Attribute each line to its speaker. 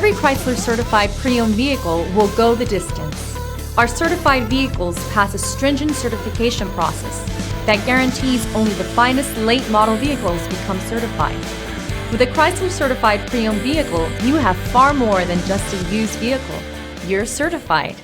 Speaker 1: Every Chrysler certified pre-owned vehicle will go the distance. Our certified vehicles pass a stringent certification process that guarantees only the finest late model vehicles become certified. With a Chrysler certified pre-owned vehicle, you have far more than just a used vehicle. You're certified.